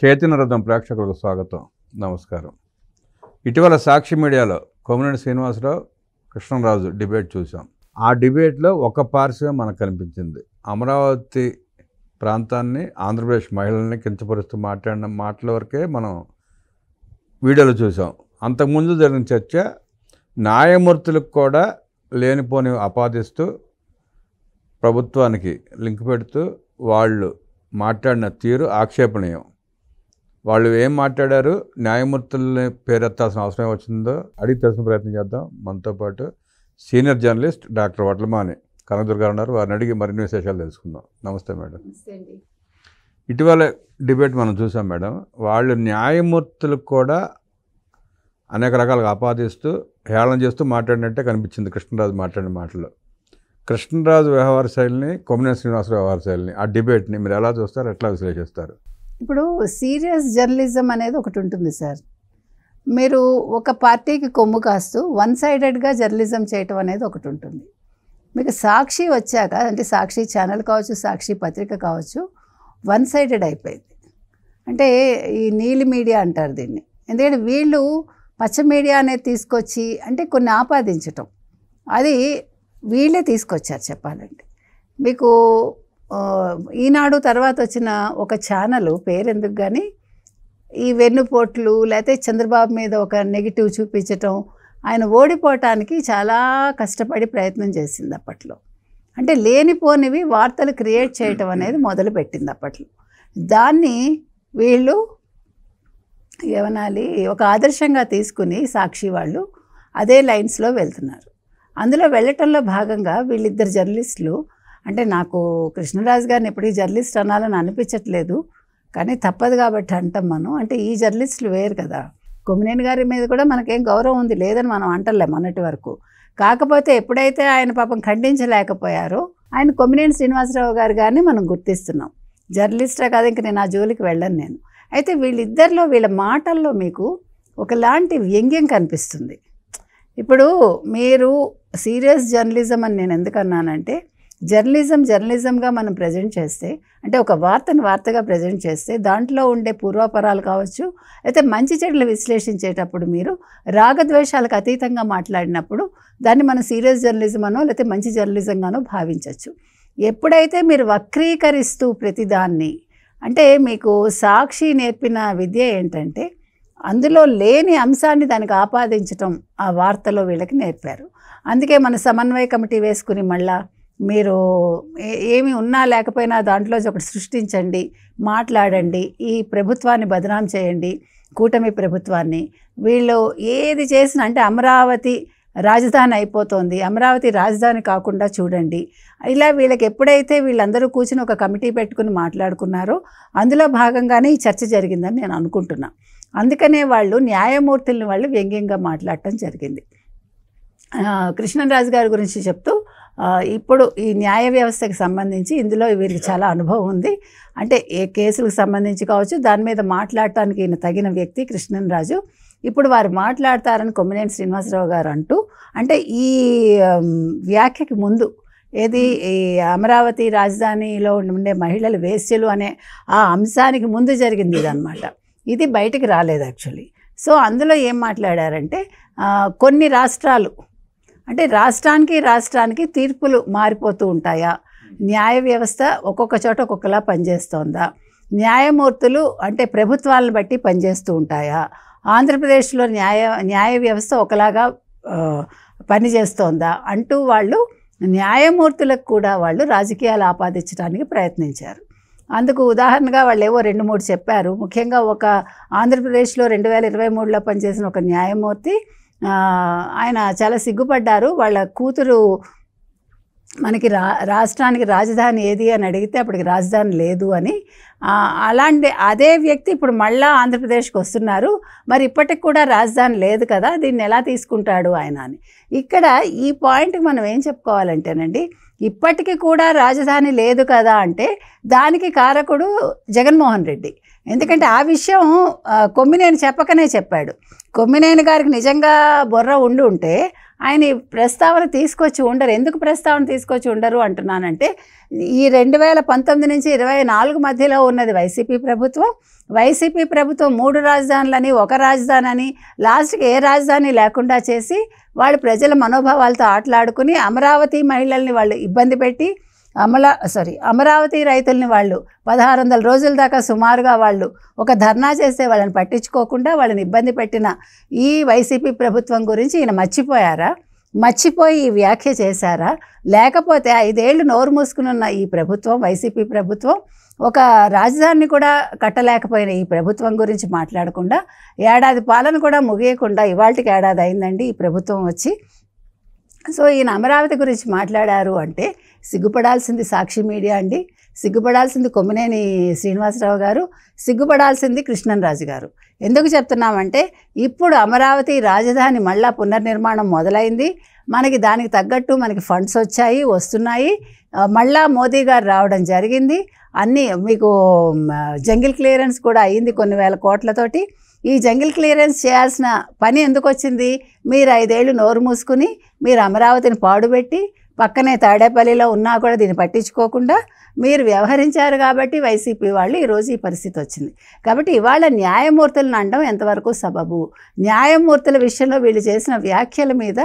చైతన్య రథం ప్రేక్షకులకు స్వాగతం, నమస్కారం. ఇటీవల సాక్షి మీడియాలో కొమ్మినేని శ్రీనివాసరావు, కృష్ణరాజు డిబేట్ చూసాం. ఆ డిబేట్లో ఒక పార్శ్వే మనకు కనిపించింది. అమరావతి ప్రాంతాన్ని, ఆంధ్రప్రదేశ్ మహిళల్ని కించపరుస్తూ మాట్లాడిన మాటల వరకే మనం వీడియోలో చూసాం. అంతకుముందు జరిగిన చర్చ న్యాయమూర్తులకు కూడా లేనిపోని ఆపాదిస్తూ ప్రభుత్వానికి లింక్ పెడుతూ వాళ్ళు మాట్లాడిన తీరు ఆక్షేపణీయం. వాళ్ళు ఏం మాట్లాడారు, న్యాయమూర్తుల్ని పేరెత్తాల్సిన అవసరం వచ్చిందో అడిగి తెలిసిన ప్రయత్నం చేద్దాం. మనతో పాటు senior journalist doctor Vadlamani Kanakadurga గారు ఉన్నారు. వారిని అడిగి మరిన్ని విశేషాలు తెలుసుకుందాం. నమస్తే మేడం. ఇటీవల డిబేట్ మనం చూసాం మేడం. వాళ్ళు న్యాయమూర్తులకు కూడా అనేక రకాలుగా ఆపాదిస్తూ హేళన చేస్తూ మాట్లాడినట్టే కనిపించింది కృష్ణరాజు మాట్లాడిన మాటల్లో. కృష్ణరాజు వ్యవహార శైలిని, కొమ్మినేని శ్రీనివాసరావు వ్యవహార శైలిని, ఆ డిబేట్ని మీరు ఎలా చూస్తారు, ఎట్లా విశ్లేషిస్తారు? ఇప్పుడు సీరియస్ జర్నలిజం అనేది ఒకటి ఉంటుంది సార్. మీరు ఒక పార్టీకి కొమ్ము కాస్తూ వన్ సైడెడ్గా జర్నలిజం చేయటం అనేది ఒకటి ఉంటుంది. మీకు సాక్షి వచ్చాక, అంటే సాక్షి ఛానల్ కావచ్చు, సాక్షి పత్రిక కావచ్చు, వన్ సైడెడ్ అయిపోయింది. అంటే ఈ నీలి మీడియా అంటారు దీన్ని. ఎందుకంటే వీళ్ళు పచ్చ మీడియా అనేది తీసుకొచ్చి అంటే కొన్ని ఆపాదించటం, అది వీళ్ళే తీసుకొచ్చారు చెప్పాలంటే. మీకు ఈనాడు తర్వాత వచ్చిన ఒక ఛానల్ పేరెందుకు కానీ ఈ వెన్నుపోట్లు లేకపోతే చంద్రబాబు మీద ఒక నెగిటివ్ చూపించటం, ఆయన ఓడిపోవటానికి చాలా కష్టపడి ప్రయత్నం చేసింది అప్పట్లో. అంటే లేనిపోనివి వార్తలు క్రియేట్ చేయటం అనేది మొదలుపెట్టింది అప్పట్లో. దాన్ని వీళ్ళు ఏమనాలి, ఒక ఆదర్శంగా తీసుకుని సాక్షి వాళ్ళు అదే లైన్స్లో వెళ్తున్నారు. అందులో వెళ్ళటంలో భాగంగా వీళ్ళిద్దరు జర్నలిస్టులు, అంటే నాకు కృష్ణరాజు గారిని ఎప్పటికీ జర్నలిస్ట్ అనాలని అనిపించట్లేదు, కానీ తప్పదు కాబట్టి అంటాం మనం. అంటే ఈ జర్నలిస్టులు వేరు కదా. కొమ్మినేని గారి మీద కూడా మనకేం గౌరవం ఉంది, లేదని మనం అంటలే మొన్నటి వరకు. కాకపోతే ఎప్పుడైతే ఆయన పాపం ఖండించలేకపోయారో, ఆయన కొమ్మినేని శ్రీనివాసరావు గారు గారిని మనం గుర్తిస్తున్నాం. జర్నలిస్టే కాదు, ఇంక నేను ఆ జోలికి వెళ్ళను నేను. అయితే వీళ్ళిద్దరిలో, వీళ్ళ మాటల్లో మీకు ఒకలాంటి వ్యంగ్యం కనిపిస్తుంది. ఇప్పుడు మీరు సీరియస్ జర్నలిజం అని నేను ఎందుకన్నానంటే, జర్నలిజంగా మనం ప్రజెంట్ చేస్తే, అంటే ఒక వార్తను వార్తగా ప్రజెంట్ చేస్తే దాంట్లో ఉండే పూర్వాపరాలు కావచ్చు, అయితే మంచి చెడులు విశ్లేషించేటప్పుడు మీరు రాగద్వేషాలకు అతీతంగా మాట్లాడినప్పుడు దాన్ని మనం సీరియస్ జర్నలిజం అనో లేకపోతే మంచి జర్నలిజంగానో భావించవచ్చు. ఎప్పుడైతే మీరు వక్రీకరిస్తూ ప్రతిదాన్ని, అంటే మీకు సాక్షి నేర్పిన విద్య ఏంటంటే అందులో లేని అంశాన్ని దానికి ఆపాదించటం ఆ వార్తలో వీళ్ళకి నేర్పారు. అందుకే మన సమన్వయ కమిటీ వేసుకుని మళ్ళా మీరు ఏమి ఉన్నా లేకపోయినా దాంట్లో ఒకటి సృష్టించండి, మాట్లాడండి, ఈ ప్రభుత్వాన్ని బదనాం చేయండి, కూటమి ప్రభుత్వాన్ని. వీళ్ళు ఏది చేసినా, అంటే అమరావతి రాజధాని అయిపోతుంది, అమరావతి రాజధాని కాకుండా చూడండి, ఇలా వీళ్ళకి ఎప్పుడైతే వీళ్ళందరూ కూర్చుని ఒక కమిటీ పెట్టుకుని మాట్లాడుకున్నారో అందులో భాగంగానే ఈ చర్చ జరిగిందని నేను అనుకుంటున్నా. అందుకనే వాళ్ళు న్యాయమూర్తుల్ని వాళ్ళు వ్యంగ్యంగా మాట్లాడటం జరిగింది. కృష్ణరాజు గారి గురించి చెప్తూ, ఇప్పుడు ఈ న్యాయ వ్యవస్థకి సంబంధించి ఇందులో వీరికి చాలా అనుభవం ఉంది, అంటే ఏ కేసులకు సంబంధించి కావచ్చు, దాని మీద మాట్లాడటానికి ఈయన తగిన వ్యక్తి కృష్ణరాజు. ఇప్పుడు వారు మాట్లాడతారని కొమ్మినేని శ్రీనివాసరావు గారు అంటూ, అంటే ఈ వ్యాఖ్యకి ముందు ఏది ఈ అమరావతి రాజధానిలో ఉండే మహిళలు వేశ్యలు అనే ఆ అంశానికి ముందు జరిగింది ఇదన్నమాట. ఇది బయటికి రాలేదు యాక్చువల్లీ. సో అందులో ఏం మాట్లాడారంటే, కొన్ని రాష్ట్రాలు, అంటే రాష్ట్రానికి తీర్పులు మారిపోతూ ఉంటాయా, న్యాయ వ్యవస్థ ఒక్కొక్క చోట ఒక్కొక్కలా పనిచేస్తోందా, న్యాయమూర్తులు అంటే ప్రభుత్వాలను బట్టి పనిచేస్తూ ఉంటాయా, ఆంధ్రప్రదేశ్లో న్యాయ వ్యవస్థ ఒకలాగా పనిచేస్తోందా అంటూ వాళ్ళు న్యాయమూర్తులకు కూడా వాళ్ళు రాజకీయాలు ఆపాదించడానికి ప్రయత్నించారు. అందుకు ఉదాహరణగా వాళ్ళు ఏవో 2-3 చెప్పారు. ముఖ్యంగా ఒక ఆంధ్రప్రదేశ్లో 2023లో పనిచేసిన ఒక న్యాయమూర్తి, ఆయన చాలా సిగ్గుపడ్డారు. వాళ్ళ కూతురు మనకి రాష్ట్రానికి రాజధాని ఏది అని అడిగితే అప్పటికి రాజధాని లేదు అని. అలాంటి అదే వ్యక్తి ఇప్పుడు మళ్ళా ఆంధ్రప్రదేశ్కి వస్తున్నారు, మరి ఇప్పటికి కూడా రాజధాని లేదు కదా, దీన్ని ఎలా తీసుకుంటాడు ఆయన అని. ఇక్కడ ఈ పాయింట్కి మనం ఏం చెప్పుకోవాలంటేనండి, ఇప్పటికీ కూడా రాజధాని లేదు కదా అంటే దానికి కారకుడు జగన్మోహన్ రెడ్డి. ఎందుకంటే ఆ విషయం కొమ్మినేని చెప్పకనే చెప్పాడు. కొమ్మినేని గారికి నిజంగా బుర్ర ఉండి ఉంటే ఆయన ఈ ప్రస్తావన తీసుకొచ్చి ఉండరు. ఎందుకు ప్రస్తావన తీసుకొచ్చి ఉండరు అంటున్నానంటే, ఈ 2019 నుంచి 24 మధ్యలో ఉన్నది వైసీపీ ప్రభుత్వం. వైసీపీ ప్రభుత్వం 3 రాజధానులని, 1 రాజధాని అని, లాస్ట్కి ఏ రాజధాని లేకుండా చేసి వాళ్ళు ప్రజల మనోభావాలతో ఆటలాడుకుని అమరావతి మహిళల్ని వాళ్ళు ఇబ్బంది పెట్టి, అమరావతి రైతుల్ని వాళ్ళు 1600 రోజుల దాకా సుమారుగా వాళ్ళు ఒక ధర్నా చేస్తే వాళ్ళని పట్టించుకోకుండా వాళ్ళని ఇబ్బంది పెట్టిన ఈ వైసీపీ ప్రభుత్వం గురించి ఈయన మర్చిపోయారా? మర్చిపోయి ఈ వ్యాఖ్య చేశారా? లేకపోతే 5 ఏళ్ళు నోరు మూసుకున్న ఈ ప్రభుత్వం, వైసీపీ ప్రభుత్వం, ఒక రాజధానిని కూడా కట్టలేకపోయిన ఈ ప్రభుత్వం గురించి మాట్లాడకుండా, ఏడాది పాలన కూడా ముగియకుండా ఇవాళకి ఏడాది అయిందండి ఈ ప్రభుత్వం వచ్చి. సో ఈయన అమరావతి గురించి మాట్లాడారు అంటే సిగ్గుపడాల్సింది సాక్షి మీడియా అండి, సిగ్గుపడాల్సింది కొమ్మినేని శ్రీనివాసరావు గారు, సిగ్గుపడాల్సింది కృష్ణంరాజు గారు. ఎందుకు చెప్తున్నామంటే, ఇప్పుడు అమరావతి రాజధాని మళ్ళా పునర్నిర్మాణం మొదలైంది. మనకి దానికి తగ్గట్టు మనకి ఫండ్స్ వస్తున్నాయి. మళ్ళా మోదీ గారు రావడం జరిగింది. అన్నీ మీకు జంగిల్ క్లియరెన్స్ కూడా అయ్యింది కొన్ని వేల కోట్లతోటి. ఈ జంగిల్ క్లియరెన్స్ చేయాల్సిన పని ఎందుకు వచ్చింది? మీరు 5 ఏళ్ళు నోరు మూసుకుని మీరు అమరావతిని పాడుపెట్టి పక్కనే తాడేపల్లిలో ఉన్నా కూడా దీన్ని పట్టించుకోకుండా మీరు వ్యవహరించారు కాబట్టి వైసీపీ వాళ్ళు ఈరోజు ఈ పరిస్థితి వచ్చింది. కాబట్టి ఇవాళ న్యాయమూర్తులను అనడం ఎంతవరకు సబబు? న్యాయమూర్తుల విషయంలో వీళ్ళు చేసిన వ్యాఖ్యల మీద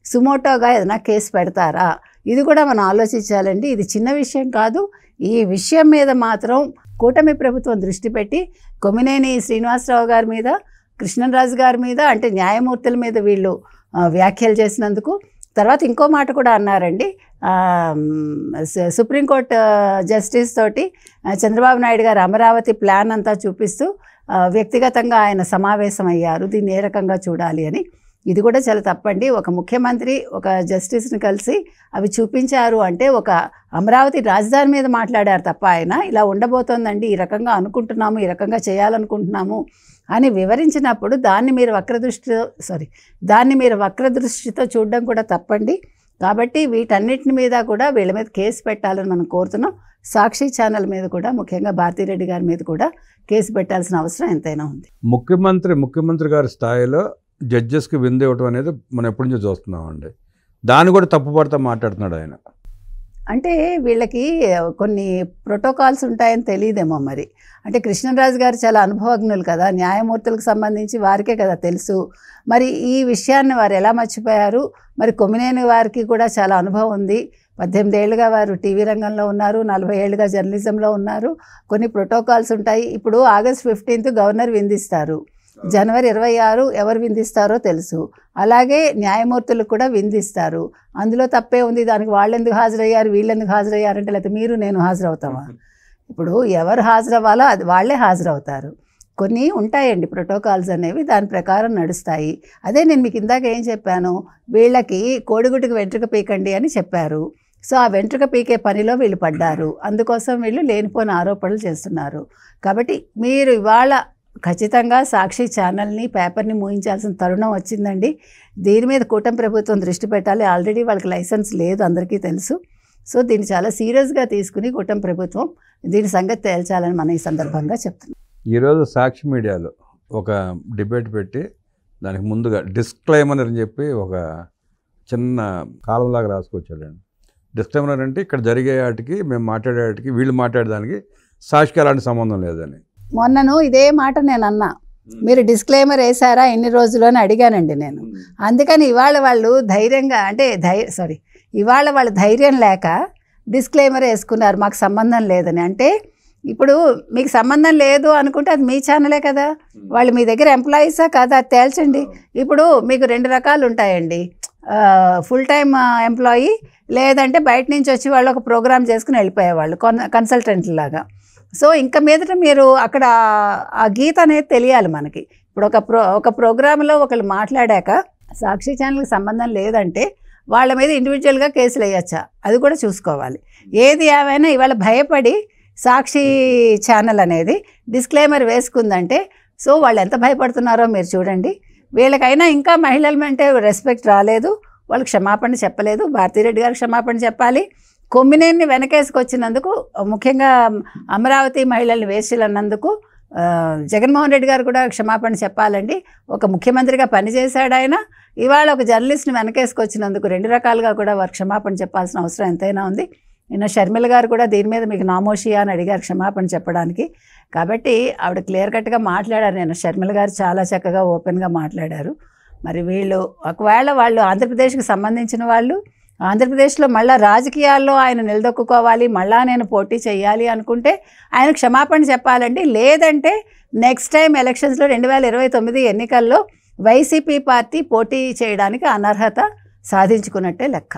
సుమోటోగా ఏదైనా కేసు పెడతారా? ఇది కూడా మనం ఆలోచించాలండి. ఇది చిన్న విషయం కాదు. ఈ విషయం మీద మాత్రం కూటమి ప్రభుత్వం దృష్టి పెట్టి కొమ్మినేని శ్రీనివాసరావు గారి మీద, కృష్ణంరాజు గారి మీద, అంటే న్యాయమూర్తుల మీద వీళ్ళు వ్యాఖ్యలు చేసినందుకు. తర్వాత ఇంకో మాట కూడా అన్నారండి, సుప్రీంకోర్టు జస్టిస్ తోటి చంద్రబాబు నాయుడు గారు అమరావతి ప్లాన్ అంతా చూపిస్తూ వ్యక్తిగతంగా ఆయన సమావేశం అయ్యారు, దీన్ని ఏ రకంగా చూడాలి అని. ఇది కూడా చాలా తప్పండి. ఒక ముఖ్యమంత్రి ఒక జస్టిస్ని కలిసి అవి చూపించారు అంటే ఒక అమరావతి రాజధాని మీద మాట్లాడారు తప్ప ఆయన ఇలా ఉండబోతోందండి, ఈ రకంగా అనుకుంటున్నాము, ఈ రకంగా చేయాలనుకుంటున్నాము అని వివరించినప్పుడు దాన్ని మీరు వక్రదృష్టితో చూడడం కూడా తప్పండి. కాబట్టి వీటన్నిటిని మీద కూడా వీళ్ళ మీద కేసు పెట్టాలని మనం కోరుతున్నాం. సాక్షి ఛానల్ మీద కూడా, ముఖ్యంగా భారతిరెడ్డి గారి మీద కూడా కేసు పెట్టాల్సిన అవసరం ఎంతైనా ఉంది. ముఖ్యమంత్రి గారి స్థాయిలో జడ్జెస్కి విందు ఇవ్వటం అనేది మనం ఎప్పటి నుంచో చూస్తున్నామండి. దాన్ని కూడా తప్పుపడతా మాట్లాడుతున్నాడు ఆయన. అంటే వీళ్ళకి కొన్ని ప్రోటోకాల్స్ ఉంటాయని తెలియదేమో మరి. అంటే కృష్ణంరాజు గారు చాలా అనుభవజ్ఞులు కదా, న్యాయమూర్తులకు సంబంధించి వారికే కదా తెలుసు. మరి ఈ విషయాన్ని వారు ఎలా మర్చిపోయారు? మరి కొమ్మినేని వారికి కూడా చాలా అనుభవం ఉంది. 18 ఏళ్ళుగా వారు టీవీ రంగంలో ఉన్నారు, 40 ఏళ్ళుగా జర్నలిజంలో ఉన్నారు. కొన్ని ప్రోటోకాల్స్ ఉంటాయి. ఇప్పుడు ఆగస్ట్ 15 గవర్నర్ విందిస్తారు, జనవరి 26 ఎవరు విందిస్తారో తెలుసు. అలాగే న్యాయమూర్తులకు కూడా విందిస్తారు. అందులో తప్పే ఉంది. దానికి వాళ్ళెందుకు హాజరయ్యారు, వీళ్ళెందుకు హాజరయ్యారంటే లేకపోతే మీరు నేను హాజరవుతామా? ఇప్పుడు ఎవరు హాజరవ్వాలో అది వాళ్ళే హాజరవుతారు. కొన్ని ఉంటాయండి ప్రోటోకాల్స్ అనేవి, దాని ప్రకారం నడుస్తాయి. అదే నేను మీకు ఇందాక ఏం చెప్పాను, వీళ్ళకి కోడిగుడ్డుకు వెంట్రుక పీకండి అని చెప్పారు. సో ఆ వెంట్రుక పీకే పనిలో వీళ్ళు పడ్డారు. అందుకోసం వీళ్ళు లేనిపోయిన ఆరోపణలు చేస్తున్నారు. కాబట్టి మీరు ఇవాళ ఖచ్చితంగా సాక్షి ఛానల్ని, పేపర్ని మూయించాల్సిన తరుణం వచ్చిందండి. దీని మీద కూటమి ప్రభుత్వం దృష్టి పెట్టాలి. ఆల్రెడీ వాళ్ళకి లైసెన్స్ లేదు, అందరికీ తెలుసు. సో దీన్ని చాలా సీరియస్గా తీసుకుని కూటమి ప్రభుత్వం దీని సంగతి తేల్చాలని మనం ఈ సందర్భంగా చెప్తున్నాం. ఈరోజు సాక్షి మీడియాలో ఒక డిబేట్ పెట్టి దానికి ముందుగా డిస్క్లైమర్ అని చెప్పి ఒక చిన్న కాలంలాగా రాసుకొచ్చాడండి. డిస్క్లైమర్ అంటే ఇక్కడ జరిగే వాటికి, మేము మాట్లాడే వాటికి, వీళ్ళు మాట్లాడేదానికి సాక్షికి అలాంటి సంబంధం లేదని. మొన్నను ఇదే మాట నేను అన్నా, మీరు డిస్క్లైమర్ వేశారా ఎన్ని రోజులు అని అడిగానండి నేను. అందుకని ఇవాళ వాళ్ళు ధైర్యంగా, అంటే ఇవాళ వాళ్ళు ధైర్యం లేక డిస్క్లైమర్ వేసుకున్నారు, మాకు సంబంధం లేదని. అంటే ఇప్పుడు మీకు సంబంధం లేదు అనుకుంటే అది మీ ఛానలే కదా, వాళ్ళు మీ దగ్గర ఎంప్లాయీసా కాదా అది తేల్చండి. ఇప్పుడు మీకు 2 రకాలు ఉంటాయండి, ఫుల్ టైమ్ ఎంప్లాయీ, లేదంటే బయట నుంచి వచ్చి వాళ్ళు ఒక ప్రోగ్రామ్ చేసుకుని వెళ్ళిపోయేవాళ్ళు, కన్సల్టెంట్ లాగా. సో ఇంకా మీదట మీరు అక్కడ ఆ గీత అనేది తెలియాలి మనకి. ఇప్పుడు ఒక ప్రోగ్రాంలో ఒకళ్ళు మాట్లాడాక సాక్షి ఛానల్కి సంబంధం లేదంటే వాళ్ళ మీద ఇండివిజువల్గా కేసులు వేయచ్చా, అది కూడా చూసుకోవాలి. ఏది ఏమైనా ఇవాళ భయపడి సాక్షి ఛానల్ అనేది డిస్క్లైమర్ వేసుకుందంటే సో వాళ్ళు ఎంత భయపడుతున్నారో మీరు చూడండి. వీళ్ళకైనా ఇంకా మహిళల అంటే రెస్పెక్ట్ రాలేదు, వాళ్ళకి క్షమాపణ చెప్పలేదు. భారతిరెడ్డి గారికి క్షమాపణ చెప్పాలి. కొమ్మినేని వెనకేసుకొచ్చినందుకు, ముఖ్యంగా అమరావతి మహిళల్ని వేసిలన్నందుకు జగన్మోహన్ రెడ్డి గారు కూడా క్షమాపణ చెప్పాలండి. ఒక ముఖ్యమంత్రిగా పనిచేశాడు ఆయన. ఇవాళ ఒక జర్నలిస్ట్ని వెనకేసుకొచ్చినందుకు 2 రకాలుగా కూడా వారు క్షమాపణ చెప్పాల్సిన అవసరం ఎంతైనా ఉంది. నిన్న షర్మిల గారు కూడా దీని మీద మీకు నామోషియా అని అడిగారు క్షమాపణ చెప్పడానికి. కాబట్టి ఆవిడ క్లియర్ కట్గా మాట్లాడారు. నిన్న షర్మిల గారు చాలా చక్కగా ఓపెన్గా మాట్లాడారు. మరి వీళ్ళు ఒకవేళ వాళ్ళు ఆంధ్రప్రదేశ్కి సంబంధించిన వాళ్ళు, ఆంధ్రప్రదేశ్లో మళ్ళీ రాజకీయాల్లో ఆయన నిలదొక్కుకోవాలి, మళ్ళా నేను పోటీ చేయాలి అనుకుంటే ఆయన క్షమాపణ చెప్పాలండి. లేదంటే నెక్స్ట్ టైం ఎలక్షన్స్లో 2029 ఎన్నికల్లో వైసీపీ పార్టీ పోటీ చేయడానికి అనర్హత సాధించుకున్నట్టే లెక్క.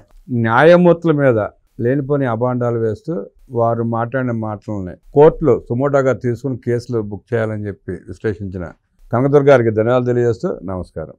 న్యాయమూర్తుల మీద లేనిపోని అభాండాలు వేస్తూ వారు మాట్లాడిన మాటలని కోర్టులో సుమోటోగా తీసుకుని కేసులు బుక్ చేయాలని చెప్పి విశ్లేషించిన కనకదుర్గ గారికి ధన్యవాదాలు తెలియజేస్తూ నమస్కారం.